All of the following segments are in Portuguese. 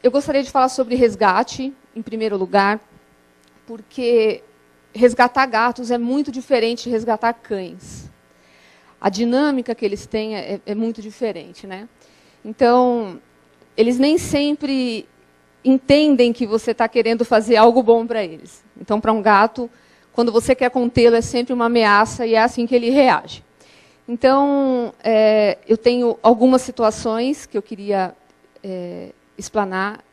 eu gostaria de falar sobre resgate, em primeiro lugar, porque resgatar gatos é muito diferente de resgatar cães. A dinâmica que eles têm é muito diferente, né? Então, eles nem sempre entendem que você está querendo fazer algo bom para eles. Então, para um gato, quando você quer contê-lo, é sempre uma ameaça e é assim que ele reage. Então, eu tenho algumas situações que eu queria explanar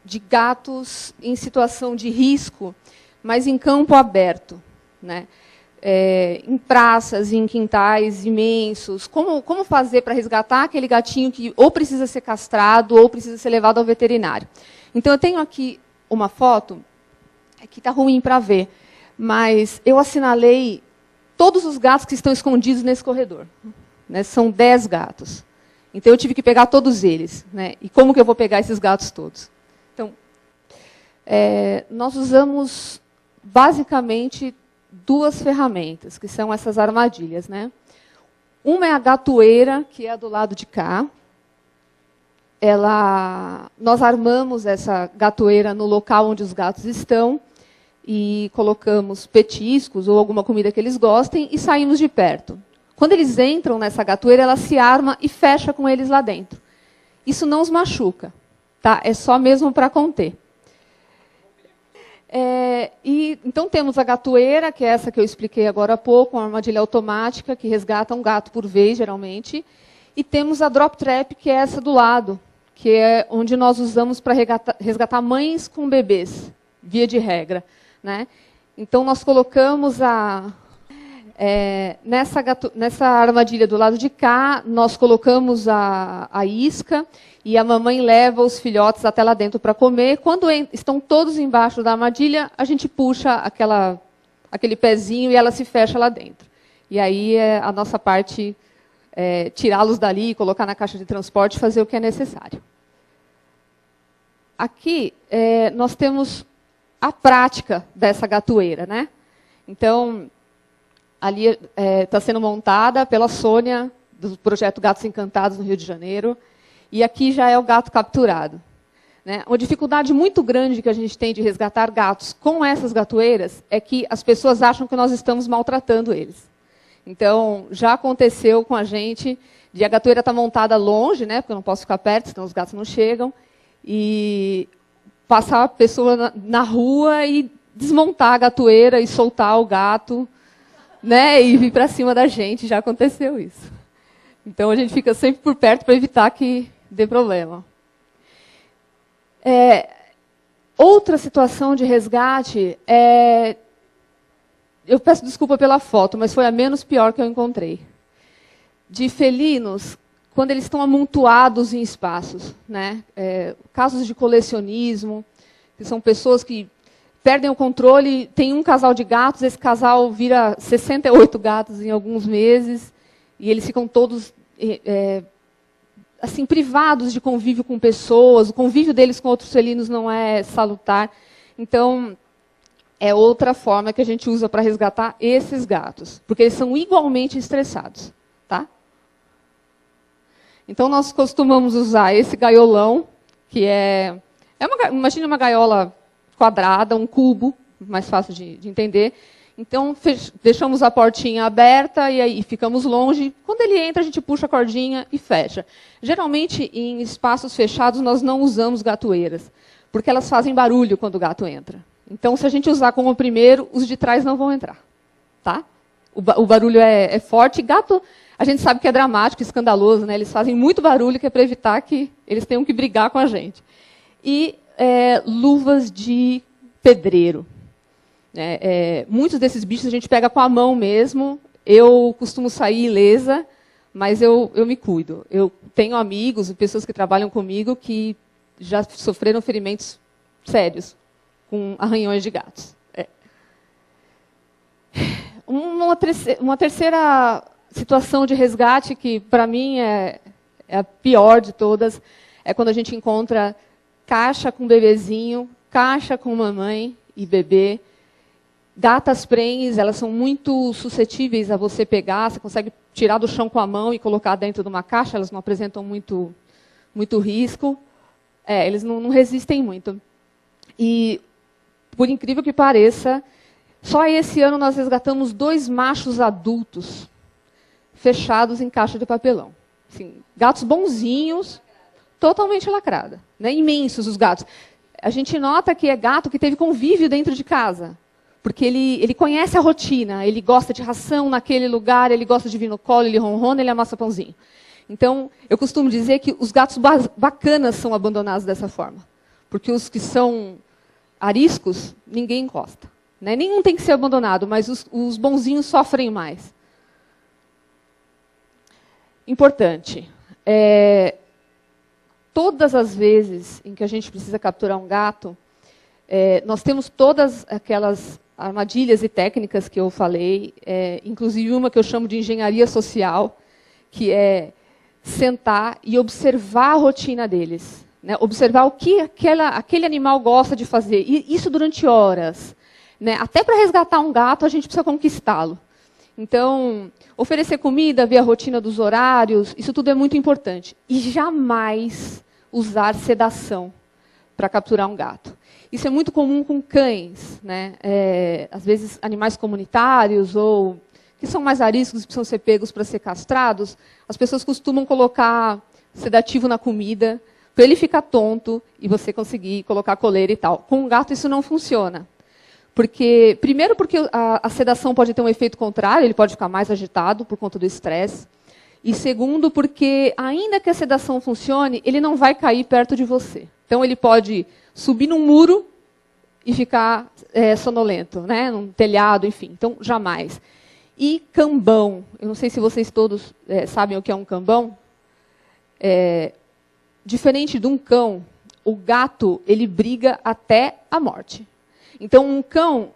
de gatos em situação de risco, mas em campo aberto, né? Em praças, em quintais imensos. Como fazer para resgatar aquele gatinho que ou precisa ser castrado ou precisa ser levado ao veterinário? Então, eu tenho aqui uma foto, que está ruim para ver, mas eu assinalei todos os gatos que estão escondidos nesse corredor. Né? São 10 gatos. Então, eu tive que pegar todos eles. Né? E como que eu vou pegar esses gatos todos? Então, nós usamos, basicamente, 2 ferramentas, que são essas armadilhas. Né? Uma é a gatoeira, que é a do lado de cá. Nós armamos essa gatoeira no local onde os gatos estão, e colocamos petiscos ou alguma comida que eles gostem e saímos de perto. Quando eles entram nessa gatoeira, ela se arma e fecha com eles lá dentro. Isso não os machuca, tá? É só mesmo para conter. Então, temos a gatoeira, que é essa que eu expliquei agora há pouco, uma armadilha automática, que resgata um gato por vez, geralmente. E temos a drop trap, que é essa do lado, que é onde nós usamos para resgatar mães com bebês, via de regra. Né? Então, nós colocamos nessa armadilha do lado de cá, nós colocamos a isca e a mamãe leva os filhotes até lá dentro para comer. Quando estão todos embaixo da armadilha, a gente puxa aquele pezinho e ela se fecha lá dentro. E aí a nossa parte é tirá-los dali, colocar na caixa de transporte, fazer o que é necessário. Aqui nós temos a prática dessa gatoeira, né? Então, ali está sendo montada pela Sônia, do projeto Gatos Encantados, no Rio de Janeiro, e aqui já é o gato capturado. Né? Uma dificuldade muito grande que a gente tem de resgatar gatos com essas gatoeiras é que as pessoas acham que nós estamos maltratando eles. Então, já aconteceu com a gente de a gatoeira estar montada longe, né? Porque eu não posso ficar perto, senão os gatos não chegam, e passar a pessoa na rua e desmontar a gatoeira e soltar o gato, né, e vir para cima da gente. Já aconteceu isso. Então, a gente fica sempre por perto para evitar que dê problema. Outra situação de resgate eu peço desculpa pela foto, mas foi a menos pior que eu encontrei. De felinos, quando eles estão amontoados em espaços. Né? Casos de colecionismo, que são pessoas que perdem o controle, tem um casal de gatos, esse casal vira 68 gatos em alguns meses, e eles ficam todos assim, privados de convívio com pessoas, o convívio deles com outros felinos não é salutar. Então, é outra forma que a gente usa para resgatar esses gatos, porque eles são igualmente estressados. Tá? Então, nós costumamos usar esse gaiolão, que imagine uma gaiola quadrada, um cubo, mais fácil de entender. Então, deixamos a portinha aberta e aí ficamos longe. Quando ele entra, a gente puxa a cordinha e fecha. Geralmente, em espaços fechados, nós não usamos gatoeiras, porque elas fazem barulho quando o gato entra. Então, se a gente usar como primeiro, os de trás não vão entrar. Tá? O barulho é forte. Gato, a gente sabe que é dramático, escandaloso, né? Eles fazem muito barulho, que é para evitar que eles tenham que brigar com a gente. E luvas de pedreiro. Muitos desses bichos a gente pega com a mão mesmo. Eu costumo sair ilesa, mas eu me cuido. Eu tenho amigos, pessoas que trabalham comigo, que já sofreram ferimentos sérios com arranhões de gatos. Uma terceira situação de resgate, que para mim é a pior de todas, é quando a gente encontra caixa com bebezinho, caixa com mamãe e bebê. Gatas prenhes, elas são muito suscetíveis a você pegar, você consegue tirar do chão com a mão e colocar dentro de uma caixa, elas não apresentam muito risco. Eles não resistem muito. E, por incrível que pareça, só esse ano nós resgatamos 2 machos adultos fechados em caixa de papelão. Assim, gatos bonzinhos, totalmente lacrada, né? Imensos os gatos. A gente nota que é gato que teve convívio dentro de casa, porque ele conhece a rotina, ele gosta de ração naquele lugar, ele gosta de vir no colo, ele ronrona, ele amassa pãozinho. Então, eu costumo dizer que os gatos bacanas são abandonados dessa forma, porque os que são ariscos, ninguém encosta, né? Nenhum tem que ser abandonado, mas os bonzinhos sofrem mais. Importante. Todas as vezes em que a gente precisa capturar um gato, nós temos todas aquelas armadilhas e técnicas que eu falei, inclusive uma que eu chamo de engenharia social, que é sentar e observar a rotina deles, né? Observar o que aquele animal gosta de fazer, e isso durante horas, né? Até para resgatar um gato, a gente precisa conquistá-lo. Então, oferecer comida, ver a rotina dos horários, isso tudo é muito importante. E jamais usar sedação para capturar um gato. Isso é muito comum com cães, né? Às vezes, animais comunitários ou que são mais ariscos e precisam ser pegos para ser castrados, as pessoas costumam colocar sedativo na comida para ele ficar tonto e você conseguir colocar coleira e tal. Com um gato isso não funciona. Primeiro porque a sedação pode ter um efeito contrário, ele pode ficar mais agitado por conta do estresse. E segundo, porque ainda que a sedação funcione, ele não vai cair perto de você. Então ele pode subir num muro e ficar sonolento, né? Num telhado, enfim. Então, jamais. E cambão. Eu não sei se vocês todos sabem o que é um cambão. Diferente de um cão, o gato ele briga até a morte. Então, um cão,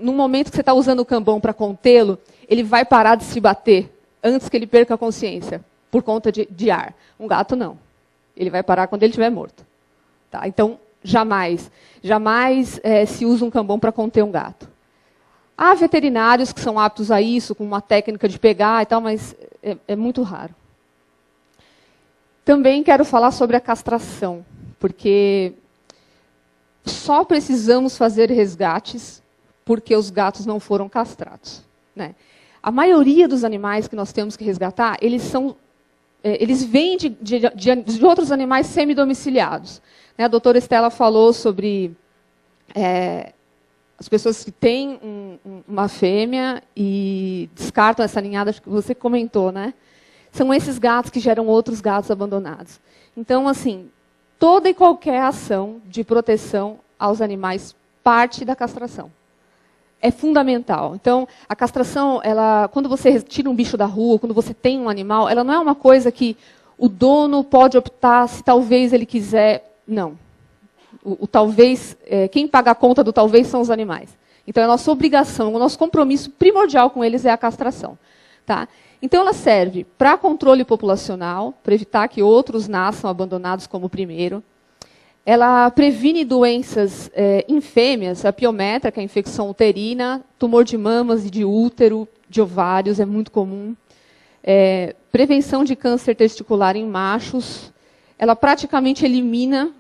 no momento que você está usando o cambão para contê-lo, ele vai parar de se bater antes que ele perca a consciência, por conta de ar. Um gato, não. Ele vai parar quando ele estiver morto. Tá? Então, jamais se usa um cambão para conter um gato. Há veterinários que são aptos a isso, com uma técnica de pegar e tal, mas é muito raro. Também quero falar sobre a castração, porque só precisamos fazer resgates porque os gatos não foram castrados, né? A maioria dos animais que nós temos que resgatar, eles vêm de outros animais semidomiciliados, né? A doutora Estela falou sobre as pessoas que têm uma fêmea e descartam essa ninhada, acho que você comentou, né? São esses gatos que geram outros gatos abandonados. Então, assim, toda e qualquer ação de proteção aos animais parte da castração. É fundamental. Então, a castração, quando você tira um bicho da rua, quando você tem um animal, ela não é uma coisa que o dono pode optar se talvez ele quiser. Não. O talvez, quem paga a conta do talvez são os animais. Então, a nossa obrigação, o nosso compromisso primordial com eles é a castração. Tá? Então, ela serve para controle populacional, para evitar que outros nasçam abandonados como o primeiro. Ela previne doenças em fêmeas, a piometra, que é a infecção uterina, tumor de mamas e de útero, de ovários, é muito comum. Prevenção de câncer testicular em machos. Ela praticamente elimina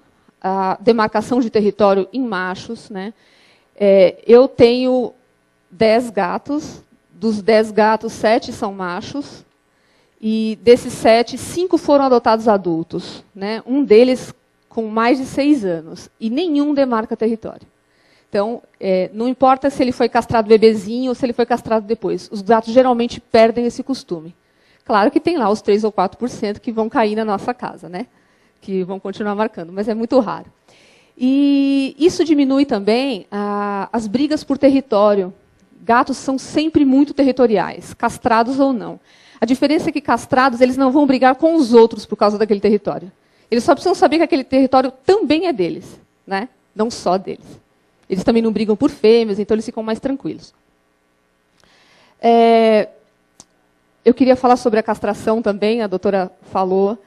a demarcação de território em machos, né? Eu tenho 10 gatos. Dos 10 gatos, 7 são machos. E desses 7, 5 foram adotados adultos, né? Um deles com mais de 6 anos. E nenhum demarca território. Então, não importa se ele foi castrado bebezinho ou se ele foi castrado depois. Os gatos geralmente perdem esse costume. Claro que tem lá os 3 ou 4% que vão cair na nossa casa, né? Que vão continuar marcando, mas é muito raro. E isso diminui também as brigas por território. Gatos são sempre muito territoriais, castrados ou não. A diferença é que castrados, eles não vão brigar com os outros por causa daquele território. Eles só precisam saber que aquele território também é deles, né? Não só deles. Eles também não brigam por fêmeas, então eles ficam mais tranquilos. Eu queria falar sobre a castração também, a doutora falou.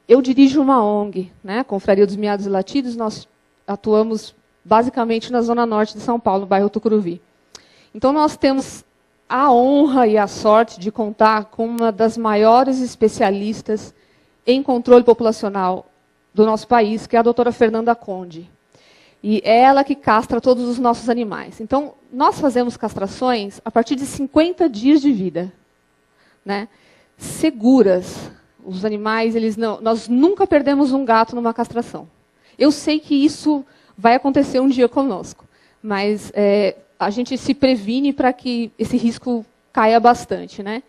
Eu dirijo uma ONG, né? Confraria dos Miados e Latidos, nós atuamos basicamente na zona norte de São Paulo, no bairro Tucuruvi. Então, nós temos a honra e a sorte de contar com uma das maiores especialistas em controle populacional do nosso país, que é a doutora Fernanda Conde. E é ela que castra todos os nossos animais. Então, nós fazemos castrações a partir de 50 dias de vida, né? Seguras. Os animais, nós nunca perdemos um gato numa castração. Eu sei que isso vai acontecer um dia conosco, mas a gente se previne para que esse risco caia bastante, né?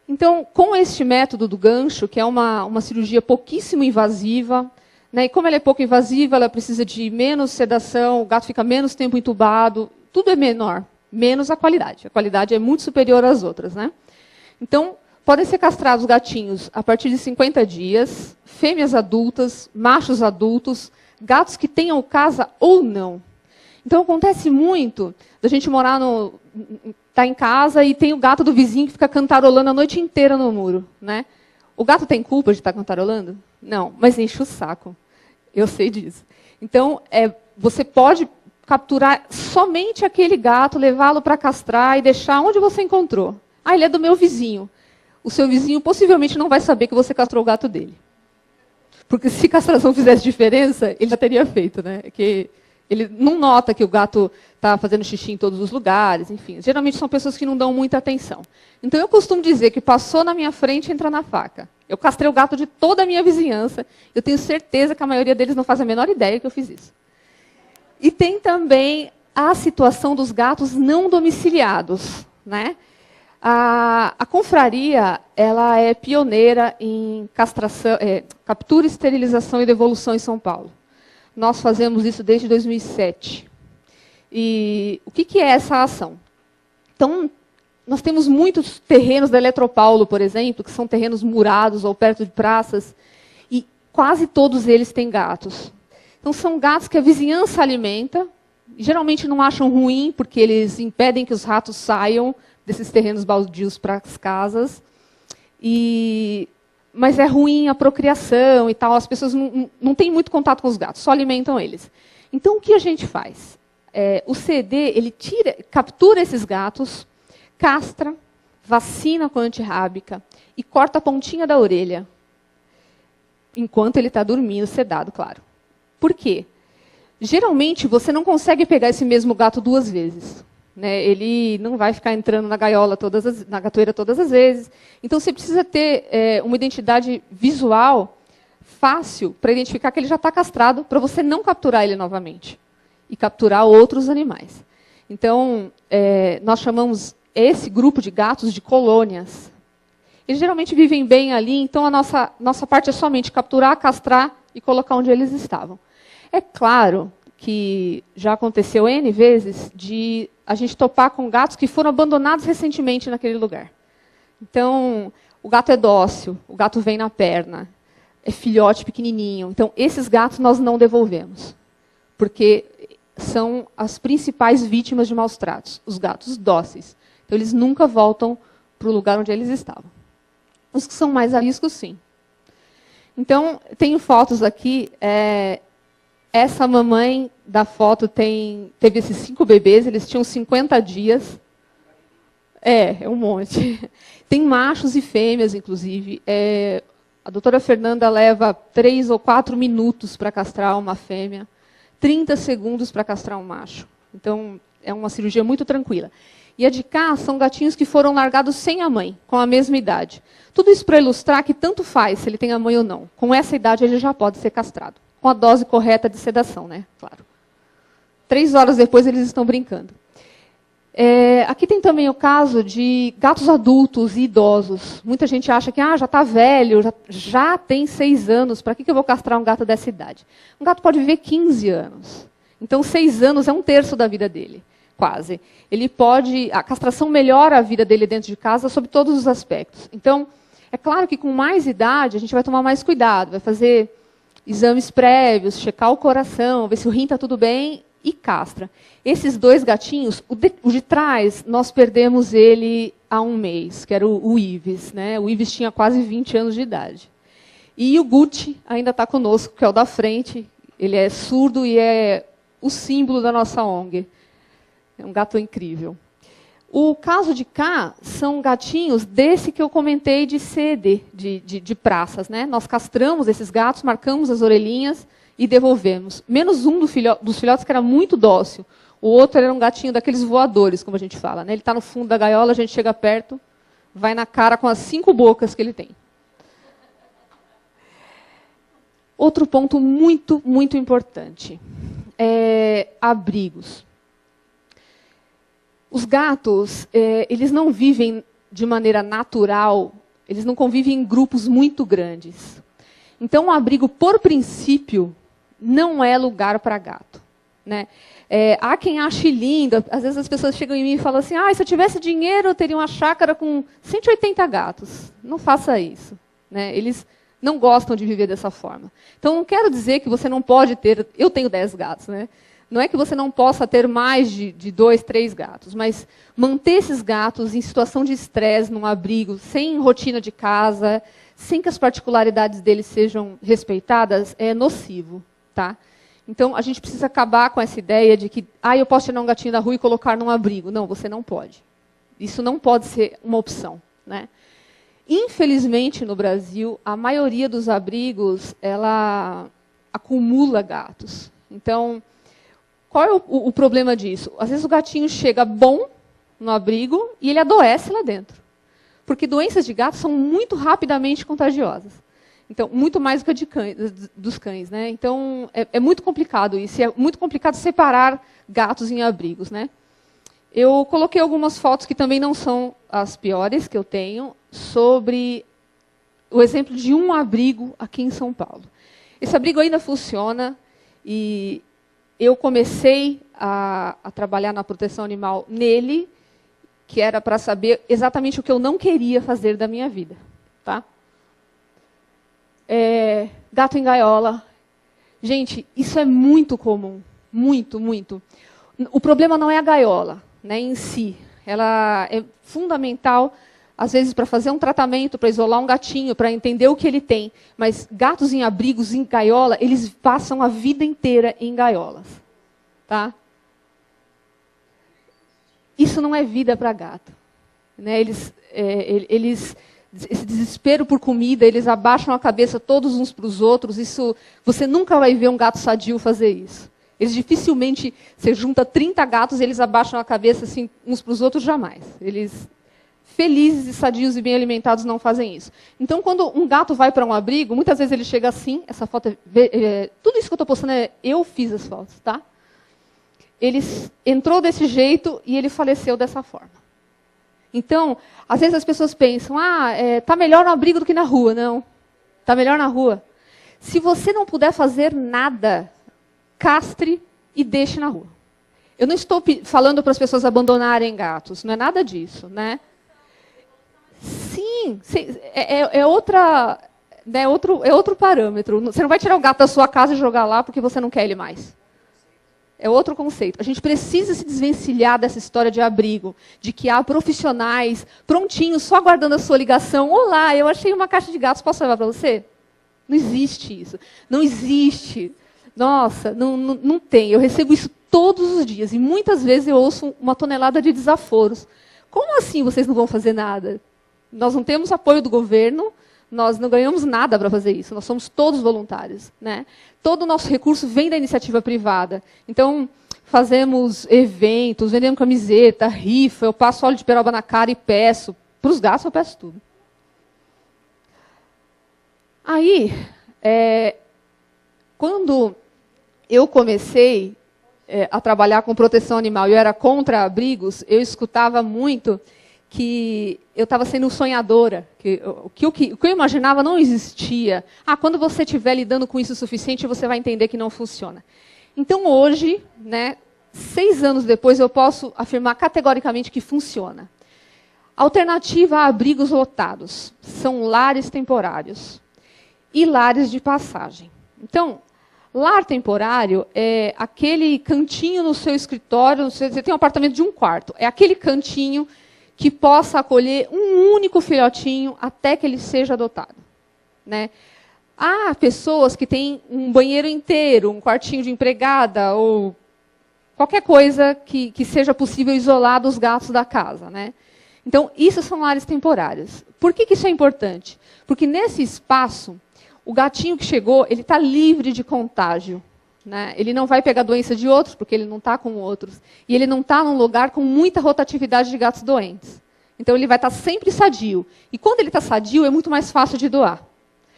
Então, com este método do gancho, que é uma cirurgia pouquíssimo invasiva, né, e como ela é pouco invasiva, ela precisa de menos sedação, o gato fica menos tempo entubado, tudo é menor, menos a qualidade. A qualidade é muito superior às outras, né? Então, podem ser castrados gatinhos a partir de 50 dias, fêmeas adultas, machos adultos, gatos que tenham casa ou não. Então, acontece muito da gente morar tá em casa e tem o gato do vizinho que fica cantarolando a noite inteira no muro, né? O gato tem culpa de estar cantarolando? Não, mas enche o saco. Eu sei disso. Então, você pode capturar somente aquele gato, levá-lo para castrar e deixar onde você encontrou. Ah, ele é do meu vizinho. O seu vizinho possivelmente não vai saber que você castrou o gato dele. Porque se castração fizesse diferença, ele já teria feito, né? Que ele não nota que o gato está fazendo xixi em todos os lugares, enfim. Geralmente são pessoas que não dão muita atenção. Então, eu costumo dizer que passou na minha frente, entra na faca. Eu castrei o gato de toda a minha vizinhança. Eu tenho certeza que a maioria deles não faz a menor ideia que eu fiz isso. E tem também a situação dos gatos não domiciliados, né? A confraria, ela é pioneira em castração, captura, esterilização e devolução em São Paulo. Nós fazemos isso desde 2007. E o que é essa ação? Então, nós temos muitos terrenos da Eletropaulo, por exemplo, que são terrenos murados ou perto de praças, e quase todos eles têm gatos. Então, são gatos que a vizinhança alimenta, geralmente não acham ruim, porque eles impedem que os ratos saiam desses terrenos baldios para as casas. Mas é ruim a procriação e tal, as pessoas não têm muito contato com os gatos, só alimentam eles. Então, o que a gente faz? O CD, ele captura esses gatos, castra, vacina com antirrábica e corta a pontinha da orelha, enquanto ele está dormindo, sedado, claro. Por quê? Geralmente, você não consegue pegar esse mesmo gato 2 vezes. Né? Ele não vai ficar entrando na gaiola, na gatoeira todas as vezes. Então, você precisa ter uma identidade visual fácil para identificar que ele já está castrado, para você não capturar ele novamente. E capturar outros animais. Então, nós chamamos esse grupo de gatos de colônias. Eles geralmente vivem bem ali, então a nossa parte é somente capturar, castrar e colocar onde eles estavam. É claro que já aconteceu N vezes de a gente topar com gatos que foram abandonados recentemente naquele lugar. Então, o gato é dócil, o gato vem na perna, é filhote pequenininho. Então, esses gatos nós não devolvemos, porque são as principais vítimas de maus tratos, os gatos dóceis. Então, eles nunca voltam para o lugar onde eles estavam. Os que são mais a risco, sim. Então, tenho fotos aqui. Essa mamãe da foto teve esses 5 bebês, eles tinham 50 dias. É um monte. Tem machos e fêmeas, inclusive. A doutora Fernanda leva 3 ou 4 minutos para castrar uma fêmea, 30 segundos para castrar um macho. Então, é uma cirurgia muito tranquila. E a de cá são gatinhos que foram largados sem a mãe, com a mesma idade. Tudo isso para ilustrar que tanto faz se ele tem a mãe ou não. Com essa idade, ele já pode ser castrado. Com a dose correta de sedação, né? Claro. 3 horas depois, eles estão brincando. Aqui tem também o caso de gatos adultos e idosos. Muita gente acha que já está velho, já tem 6 anos, para que eu vou castrar um gato dessa idade? Um gato pode viver 15 anos. Então, 6 anos é 1/3 da vida dele, quase. A castração melhora a vida dele dentro de casa sob todos os aspectos. Então, é claro que com mais idade, a gente vai tomar mais cuidado, vai fazer exames prévios, checar o coração, ver se o rim está tudo bem e castra. Esses 2 gatinhos, o de trás, nós perdemos ele há 1 mês, que era o Ives. Né? O Ives tinha quase 20 anos de idade. E o Gucci ainda está conosco, que é o da frente. Ele é surdo e é o símbolo da nossa ONG. É um gato incrível. O caso de cá são gatinhos desse que eu comentei de CED, de praças. Né? Nós castramos esses gatos, marcamos as orelhinhas e devolvemos. Menos um dos filhotes que era muito dócil. O outro era um gatinho daqueles voadores, como a gente fala. Né? Ele está no fundo da gaiola, a gente chega perto, vai na cara com as 5 bocas que ele tem. Outro ponto muito, muito importante. Abrigos. Os gatos, eles não vivem de maneira natural, eles não convivem em grupos muito grandes. Então, o abrigo, por princípio, não é lugar para gato. Né? Há quem ache lindo, às vezes as pessoas chegam em mim e falam assim, se eu tivesse dinheiro, eu teria uma chácara com 180 gatos. Não faça isso. Né? Eles não gostam de viver dessa forma. Então, não quero dizer que você não pode ter... Eu tenho 10 gatos, né? Não é que você não possa ter mais de 2, 3 gatos, mas manter esses gatos em situação de estresse, num abrigo, sem rotina de casa, sem que as particularidades deles sejam respeitadas, é nocivo. Tá? Então, a gente precisa acabar com essa ideia de que eu posso tirar um gatinho da rua e colocar num abrigo. Não, você não pode. Isso não pode ser uma opção. Né? Infelizmente, no Brasil, a maioria dos abrigos, ela acumula gatos. Então, qual é o problema disso? Às vezes o gatinho chega bom no abrigo e ele adoece lá dentro. Porque doenças de gato são muito rapidamente contagiosas. Então, muito mais do que dos cães. Né? Então, é muito complicado isso. É muito complicado separar gatos em abrigos. Né? Eu coloquei algumas fotos que também não são as piores que eu tenho, sobre o exemplo de um abrigo aqui em São Paulo. Esse abrigo ainda funciona e eu comecei a trabalhar na proteção animal nele, que era para saber exatamente o que eu não queria fazer da minha vida. Tá? Gato em gaiola. Gente, isso é muito comum. Muito, muito. O problema não é a gaiola, né, em si. Ela é fundamental, às vezes, para fazer um tratamento, para isolar um gatinho, para entender o que ele tem. Mas gatos em abrigos, em gaiola, eles passam a vida inteira em gaiolas. Tá? Isso não é vida para gato. Né? Esse desespero por comida, eles abaixam a cabeça todos uns para os outros. Você nunca vai ver um gato sadio fazer isso. Eles dificilmente, você junta 30 gatos e eles abaixam a cabeça assim, uns para os outros, jamais. Eles, felizes e sadios e bem alimentados, não fazem isso. Então, quando um gato vai para um abrigo, muitas vezes ele chega assim, essa foto tudo isso que eu estou postando eu fiz as fotos, tá? Ele entrou desse jeito e ele faleceu dessa forma. Então, às vezes as pessoas pensam, tá melhor no abrigo do que na rua. Não, tá melhor na rua. Se você não puder fazer nada, castre e deixe na rua. Eu não estou falando para as pessoas abandonarem gatos, não é nada disso, né? Sim, é outro parâmetro. Você não vai tirar o gato da sua casa e jogar lá porque você não quer ele mais. É outro conceito. A gente precisa se desvencilhar dessa história de abrigo, de que há profissionais prontinhos, só aguardando a sua ligação. Olá, eu achei uma caixa de gatos, posso levar para você? Não existe isso. Não existe. Nossa, não tem. Eu recebo isso todos os dias. E muitas vezes eu ouço uma tonelada de desaforos. Como assim vocês não vão fazer nada? Nós não temos apoio do governo, nós não ganhamos nada para fazer isso. Nós somos todos voluntários. Né? Todo o nosso recurso vem da iniciativa privada. Então, fazemos eventos, vendemos camiseta, rifa, eu passo óleo de peroba na cara e peço. Para os gatos eu peço tudo. Aí, quando eu comecei a trabalhar com proteção animal e eu era contra abrigos, eu escutava muito que eu estava sendo sonhadora, que o que eu imaginava não existia. Quando você estiver lidando com isso o suficiente, você vai entender que não funciona. Então, hoje, né, 6 anos depois, eu posso afirmar categoricamente que funciona. A alternativa a abrigos lotados são lares temporários e lares de passagem. Então, lar temporário é aquele cantinho no seu escritório, você tem um apartamento de 1 quarto, é aquele cantinho que possa acolher um único filhotinho até que ele seja adotado. Né? Há pessoas que têm um banheiro inteiro, um quartinho de empregada, ou qualquer coisa que seja possível isolar dos gatos da casa, né? Então, isso são lares temporários. Por que isso é importante? Porque nesse espaço, o gatinho que chegou, ele está livre de contágio, né? Ele não vai pegar doença de outros, porque ele não está com outros. E ele não está num lugar com muita rotatividade de gatos doentes. Então, ele vai estar sempre sadio. E quando ele está sadio, é muito mais fácil de doar.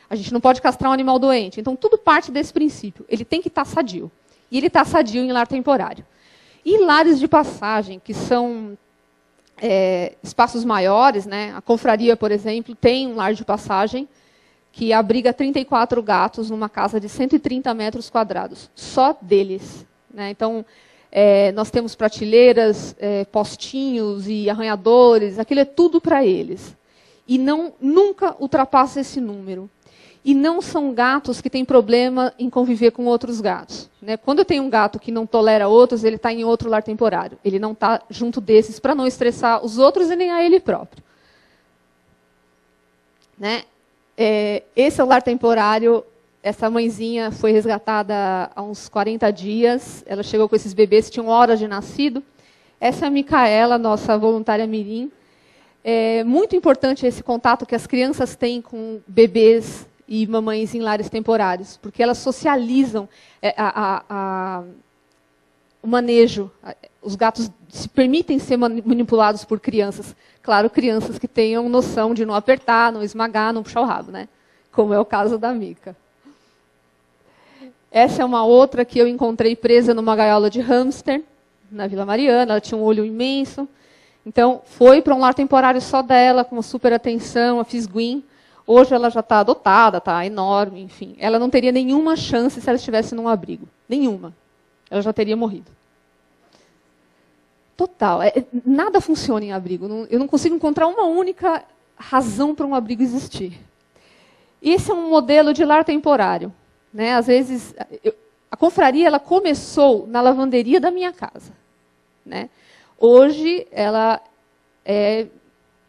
A gente não pode castrar um animal doente. Então, tudo parte desse princípio. Ele tem que estar sadio. E ele está sadio em lar temporário. E lares de passagem, que são espaços maiores, né? A confraria, por exemplo, tem um lar de passagem que abriga 34 gatos numa casa de 130 metros quadrados, só deles, né? Então, nós temos prateleiras, postinhos e arranhadores, aquilo é tudo para eles. E nunca ultrapassa esse número. E não são gatos que têm problema em conviver com outros gatos, né? Quando eu tenho um gato que não tolera outros, ele está em outro lar temporário. Ele não está junto desses para não estressar os outros e nem a ele próprio. Né? Esse é o lar temporário. Essa mãezinha foi resgatada há uns 40 dias. Ela chegou com esses bebês, tinham horas de nascido. Essa é a Micaela, nossa voluntária mirim. É muito importante esse contato que as crianças têm com bebês e mamães em lares temporários, porque elas socializam o manejo. Os gatos se permitem ser manipulados por crianças. Claro, crianças que tenham noção de não apertar, não esmagar, não puxar o rabo, né? Como é o caso da Mica. Essa é uma outra que eu encontrei presa numa gaiola de hamster, na Vila Mariana. Ela tinha um olho imenso. Então, foi para um lar temporário só dela, com uma super atenção, a Fisguin. Hoje ela já está adotada, está enorme, enfim. Ela não teria nenhuma chance se ela estivesse num abrigo. Nenhuma. Ela já teria morrido. Total. Nada funciona em abrigo. Eu não consigo encontrar uma única razão para um abrigo existir. Esse é um modelo de lar temporário, né? Às vezes, a confraria ela começou na lavanderia da minha casa, né? Hoje, ela é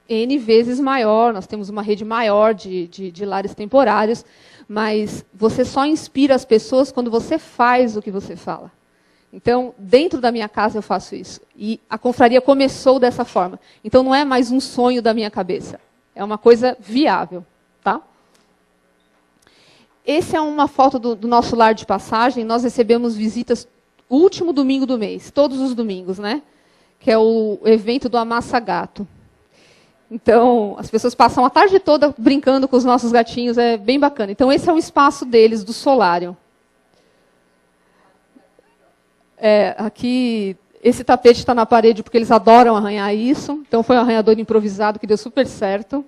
N vezes maior, nós temos uma rede maior de lares temporários, mas você só inspira as pessoas quando você faz o que você fala. Então, dentro da minha casa eu faço isso. E a confraria começou dessa forma. Então, não é mais um sonho da minha cabeça. É uma coisa viável. Tá? Essa é uma foto do nosso lar de passagem. Nós recebemos visitas o último domingo do mês, todos os domingos, né? Que é o evento do Amassa Gato. Então, as pessoas passam a tarde toda brincando com os nossos gatinhos, é bem bacana. Então, esse é o espaço deles, do solário. Aqui, esse tapete está na parede porque eles adoram arranhar isso. Então, foi um arranhador improvisado que deu super certo.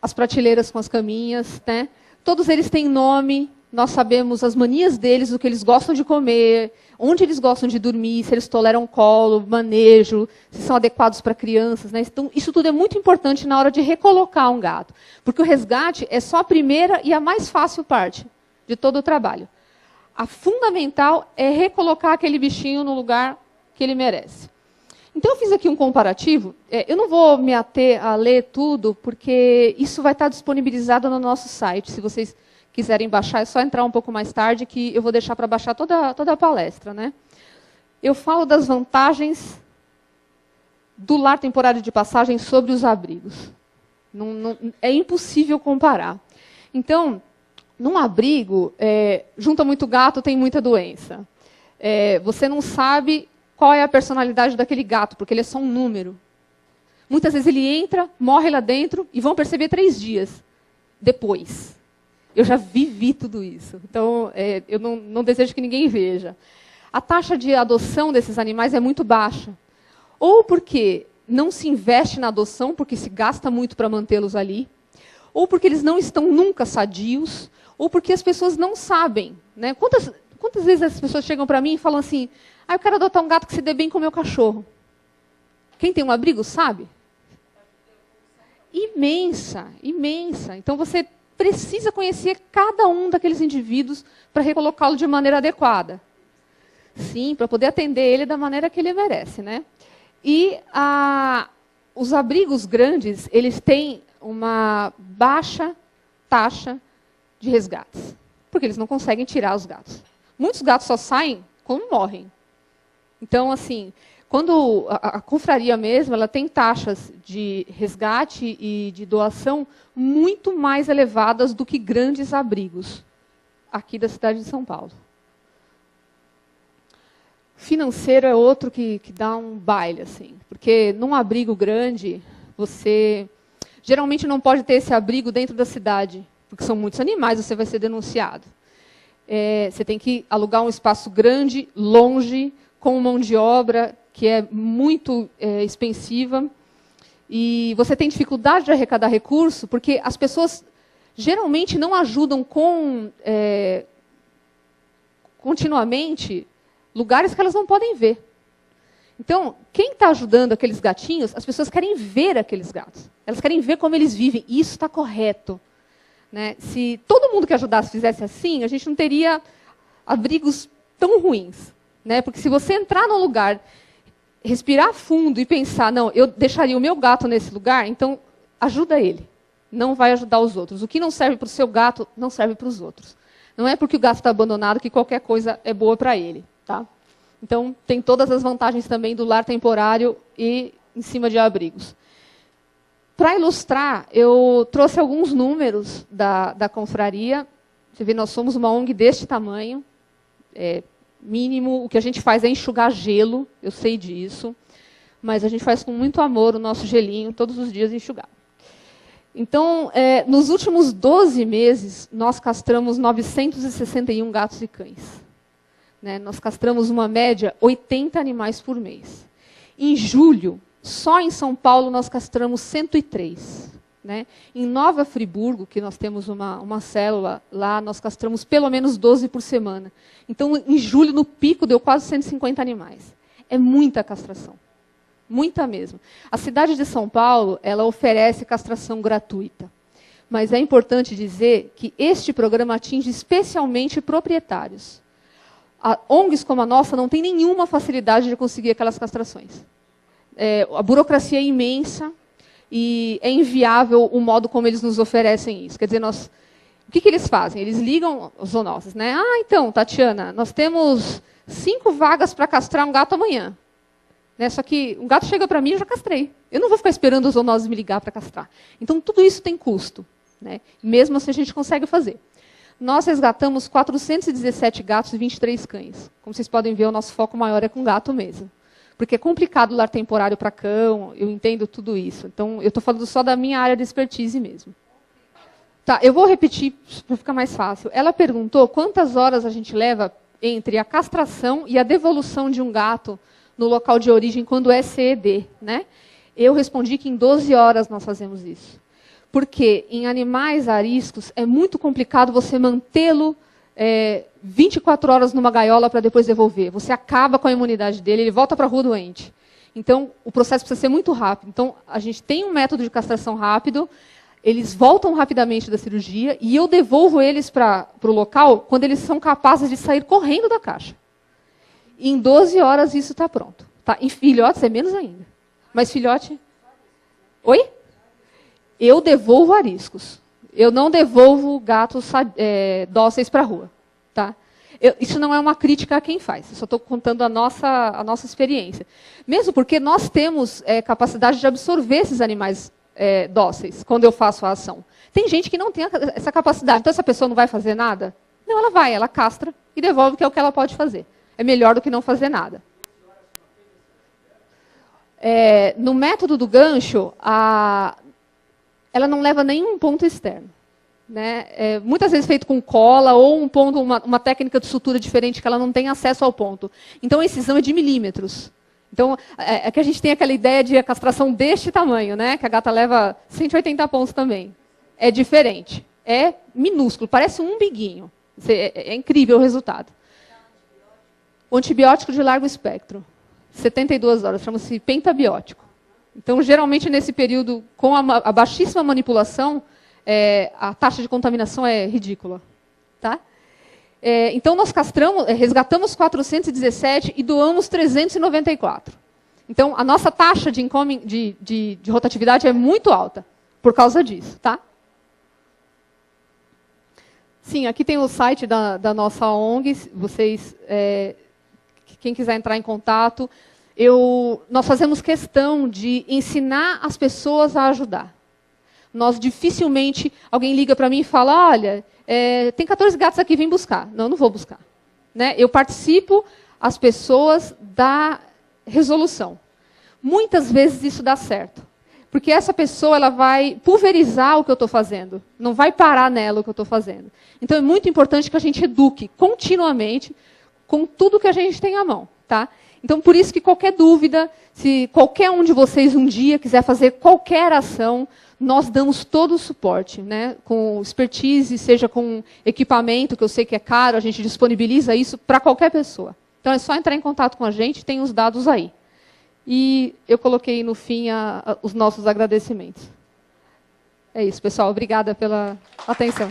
As prateleiras com as caminhas, né? Todos eles têm nome, nós sabemos as manias deles, o que eles gostam de comer, onde eles gostam de dormir, se eles toleram colo, manejo, se são adequados para crianças, né? Então, isso tudo é muito importante na hora de recolocar um gato. Porque o resgate é só a primeira e a mais fácil parte de todo o trabalho. A fundamental é recolocar aquele bichinho no lugar que ele merece. Então, eu fiz aqui um comparativo. Eu não vou me ater a ler tudo, porque isso vai estar disponibilizado no nosso site. Se vocês quiserem baixar, é só entrar um pouco mais tarde, que eu vou deixar para baixar toda a palestra, né? Eu falo das vantagens do lar temporário de passagem sobre os abrigos. É impossível comparar. Então, num abrigo, junta muito gato, tem muita doença. Você não sabe qual é a personalidade daquele gato, porque ele é só um número. Muitas vezes ele entra, morre lá dentro, e vão perceber 3 dias depois. Eu já vivi tudo isso. Então, eu não desejo que ninguém veja. A taxa de adoção desses animais é muito baixa. Ou porque não se investe na adoção, porque se gasta muito para mantê-los ali. Ou porque eles não estão nunca sadios. Ou porque as pessoas não sabem. Né? Quantas vezes as pessoas chegam para mim e falam assim, eu quero adotar um gato que se dê bem com o meu cachorro. Quem tem um abrigo sabe? Imensa, imensa. Então, você precisa conhecer cada um daqueles indivíduos para recolocá-lo de maneira adequada. Sim, para poder atender ele da maneira que ele merece, né? E os abrigos grandes, eles têm uma baixa taxa de resgates, porque eles não conseguem tirar os gatos. Muitos gatos só saem quando morrem. Então, assim, quando a confraria mesmo, ela tem taxas de resgate e de doação muito mais elevadas do que grandes abrigos aqui da cidade de São Paulo. Financeiro é outro que dá um baile, assim, porque num abrigo grande, você geralmente não pode ter esse abrigo dentro da cidade, porque são muitos animais, você vai ser denunciado. Você tem que alugar um espaço grande, longe, com mão de obra que é muito expensiva, e você tem dificuldade de arrecadar recurso, porque as pessoas geralmente não ajudam continuamente lugares que elas não podem ver. Então, quem está ajudando aqueles gatinhos, as pessoas querem ver aqueles gatos. Elas querem ver como eles vivem. E isso está correto. Né? Se todo mundo que ajudasse fizesse assim, a gente não teria abrigos tão ruins. Né? Porque se você entrar num lugar, respirar fundo e pensar, não, eu deixaria o meu gato nesse lugar, então ajuda ele. Não vai ajudar os outros. O que não serve para o seu gato, não serve para os outros. Não é porque o gato está abandonado que qualquer coisa é boa para ele. Tá? Então, tem todas as vantagens também do lar temporário e em cima de abrigos. Para ilustrar, eu trouxe alguns números da confraria. Você vê, nós somos uma ONG deste tamanho. Mínimo, o que a gente faz é enxugar gelo, eu sei disso. Mas a gente faz com muito amor o nosso gelinho, todos os dias enxugar. Então, nos últimos 12 meses, nós castramos 961 gatos e cães. Né, nós castramos uma média 80 animais por mês. Em julho, só em São Paulo, nós castramos 103. Né? Em Nova Friburgo, que nós temos uma célula lá, nós castramos pelo menos 12 por semana. Então, em julho, no pico, deu quase 150 animais. É muita castração. Muita mesmo. A cidade de São Paulo, ela oferece castração gratuita. Mas é importante dizer que este programa atinge especialmente proprietários. ONGs como a nossa não tem nenhuma facilidade de conseguir aquelas castrações. A burocracia é imensa e é inviável o modo como eles nos oferecem isso. Quer dizer, o que eles fazem? Eles ligam os zoonoses, né? Então, Tatiana, nós temos 5 vagas para castrar um gato amanhã. Né? Só que um gato chega para mim e eu já castrei. Eu não vou ficar esperando os zoonoses me ligar para castrar. Então, tudo isso tem custo. Né? Mesmo assim, a gente consegue fazer. Nós resgatamos 417 gatos e 23 cães. Como vocês podem ver, o nosso foco maior é com gato mesmo. Porque é complicado o lar temporário para cão, eu entendo tudo isso. Então, eu estou falando só da minha área de expertise mesmo. Tá, eu vou repetir para ficar mais fácil. Ela perguntou quantas horas a gente leva entre a castração e a devolução de um gato no local de origem quando é CED. Né? Eu respondi que em 12 horas nós fazemos isso. Porque em animais ariscos é muito complicado você mantê-lo 24 horas numa gaiola para depois devolver. Você acaba com a imunidade dele, ele volta para a rua doente. Então, o processo precisa ser muito rápido. Então, a gente tem um método de castração rápido, eles voltam rapidamente da cirurgia e eu devolvo eles para o local quando eles são capazes de sair correndo da caixa. E em 12 horas isso está pronto. Tá? Em filhotes é menos ainda. Mas filhote... Oi? Eu devolvo ariscos. Eu não devolvo gatos dóceis para a rua. Tá? Isso não é uma crítica a quem faz. Eu só estou contando a nossa experiência. Mesmo porque nós temos capacidade de absorver esses animais dóceis quando eu faço a ação. Tem gente que não tem essa capacidade. Então, essa pessoa não vai fazer nada? Não, ela castra e devolve, que é o que ela pode fazer. É melhor do que não fazer nada. No método do gancho, ela não leva nenhum ponto externo. Né? Muitas vezes feito com cola ou um ponto, uma técnica de sutura diferente que ela não tem acesso ao ponto. Então, a incisão é de milímetros. Então, é que a gente tem aquela ideia de a castração deste tamanho, né? Que a gata leva 180 pontos também. É diferente. É minúsculo, parece um umbiguinho. É incrível o resultado. O antibiótico de largo espectro. 72 horas, chama-se pentabiótico. Então, geralmente, nesse período, com a baixíssima manipulação, a taxa de contaminação é ridícula. Tá? Então, nós resgatamos 417 e doamos 394. Então, a nossa taxa de rotatividade é muito alta por causa disso. Tá? Sim, aqui tem o site da nossa ONG. Vocês quem quiser entrar em contato. Nós fazemos questão de ensinar as pessoas a ajudar. Nós dificilmente, alguém liga para mim e fala, olha, tem 14 gatos aqui, vem buscar. Não, não vou buscar. Né? Eu participo as pessoas da resolução. Muitas vezes isso dá certo. Porque essa pessoa ela vai pulverizar o que eu estou fazendo. Não vai parar nela o que eu estou fazendo. Então é muito importante que a gente eduque continuamente com tudo que a gente tem à mão. Tá? Então, por isso que qualquer dúvida, se qualquer um de vocês um dia quiser fazer qualquer ação, nós damos todo o suporte, né? Com expertise, seja com equipamento, que eu sei que é caro, a gente disponibiliza isso para qualquer pessoa. Então, é só entrar em contato com a gente, tem os dados aí. E eu coloquei no fim os nossos agradecimentos. É isso, pessoal. Obrigada pela atenção.